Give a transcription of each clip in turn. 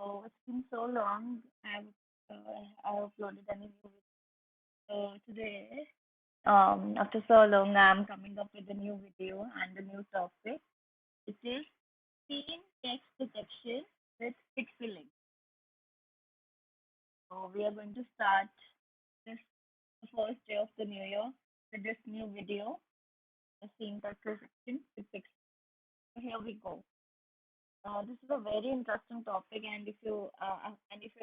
It's been so long. I uploaded a new video. Today, after so long, I'm coming up with a new video and a new topic. It is scene text detection with pixeling. So we are going to start this the first day of the new year with this new video, the scene text detection with pixeling. So here we go. This is a very interesting topic, and if you're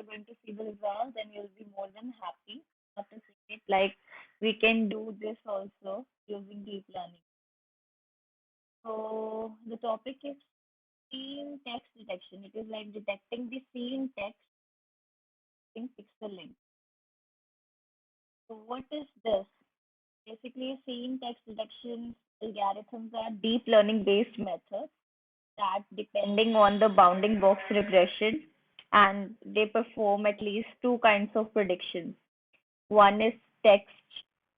going to see the results, then you'll be more than happy after seeing it. Like we can do this also using deep learning. So the topic is scene text detection. It is like detecting the scene text in pixeling. So what is this? Basically, scene text detection algorithms are deep learning based methods that depending on the bounding box regression and they perform at least two kinds of predictions. One is text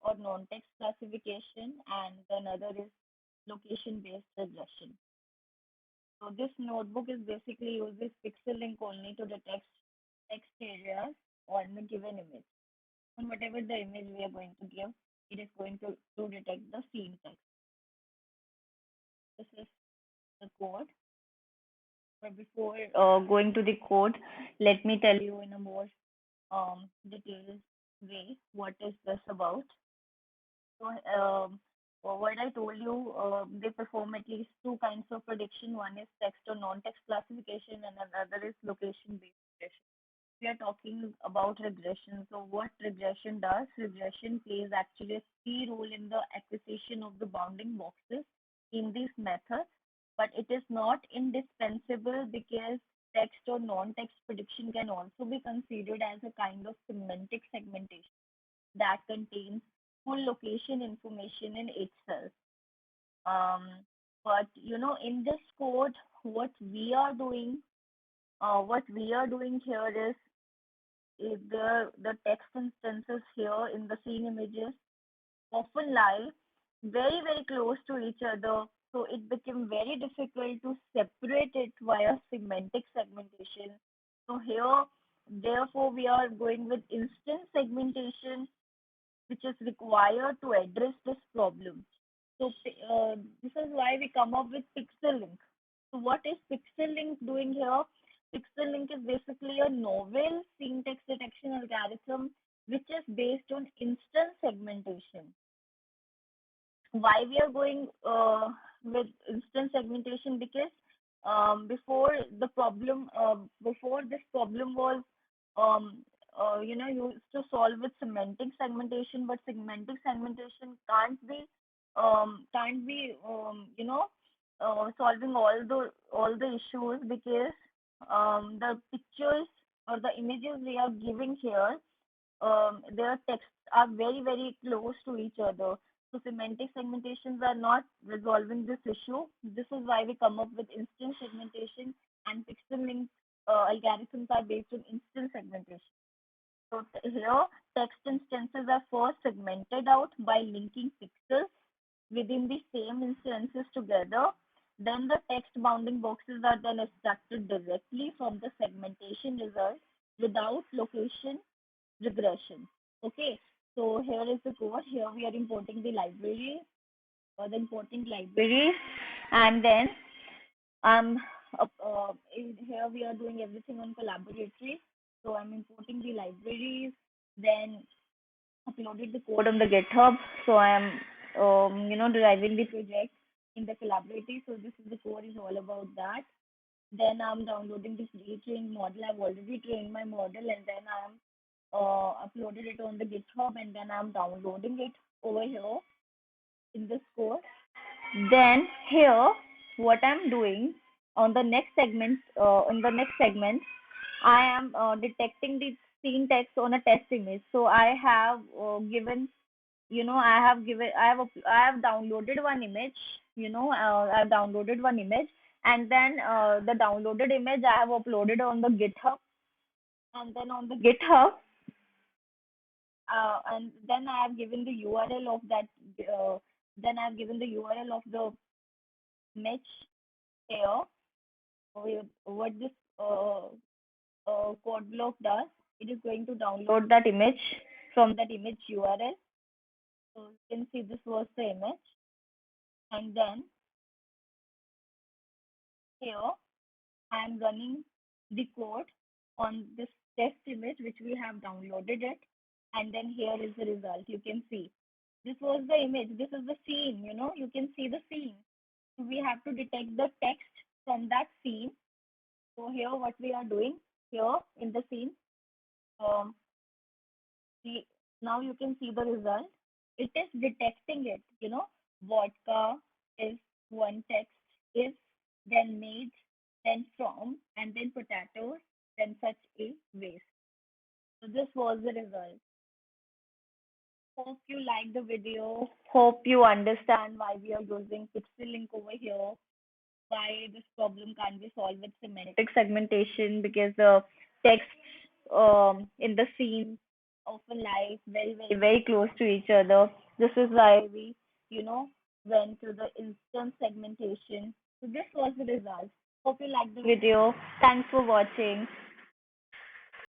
or non-text classification and another is location-based regression. So this notebook is basically uses pixel link only to detect text areas on a given image. On whatever the image we are going to give, it is going to detect the scene text. This is the code. But before going to the code, let me tell you in a more detailed way what is this about. So, what I told you, they perform at least two kinds of prediction. One is text or non-text classification, and another is location-based regression. We are talking about regression. So, what regression does? Regression plays actually a key role in the acquisition of the bounding boxes in these methods, but it is not indispensable because text or non-text prediction can also be considered as a kind of semantic segmentation that contains full location information in itself. Um, but in this code, what we are doing, here is the text instances here in the scene images often lie very close to each other, so it became very difficult to separate it via semantic segmentation. So here, therefore, we are going with instance segmentation which is required to address this problem. So this is why we come up with Pixel Link. So what is Pixel Link doing here? Pixel Link is basically a novel scene text detection algorithm which is based on instance segmentation. Why we are going with instance segmentation? Because before this problem was um, used to solve with semantic segmentation, but semantic segmentation can't be solving all the issues because the pictures or the images we are giving here, their texts are very close to each other. So semantic segmentations are not resolving this issue. This is why we come up with instance segmentation, and pixel link algorithms are based on instance segmentation. So here, text instances are first segmented out by linking pixels within the same instances together. Then the text bounding boxes are then extracted directly from the segmentation result without location regression. Okay, so here is the code. Here we are importing the library or the important libraries, and then um here we are doing everything on collaboratory. So I'm importing the libraries, then uploaded the code on the GitHub. So I am deriving the project in the collaborative. So this is the code is all about that. Then I'm downloading this retrained model. I've already trained my model, and then I'm uploaded it on the GitHub, and then I'm downloading it over here in this code. Then here, what I'm doing in the next segment, I am detecting the scene text on a test image. So I have given, I have downloaded one image. I've downloaded one image, and then the downloaded image I have uploaded on the GitHub, and then on the GitHub, and then I have given the URL of that. Then I've given the URL of the image here. What this Quadblock does, it is going to download that image from that image URL. So you can see this was the image, and then here I am running the code on this test image which we have downloaded it, and then here is the result. You can see this was the image. This is the scene. You can see the scene. So we have to detect the text from that scene. So here, what we are doing here in the scene, um, see, now you can see the result. It is detecting it. Vodka is one text, is, then made, then from, and then potatoes, then such a waste. So this was the result. Hope you like the video. Hope you understand why we are using pixel link over here, why this problem can't be solved with semantic segmentation, because the text in the scene often lie very, very, very close to each other. This is why we, you know, went to the instant segmentation. So this was the result. Hope you liked the video. Thanks for watching.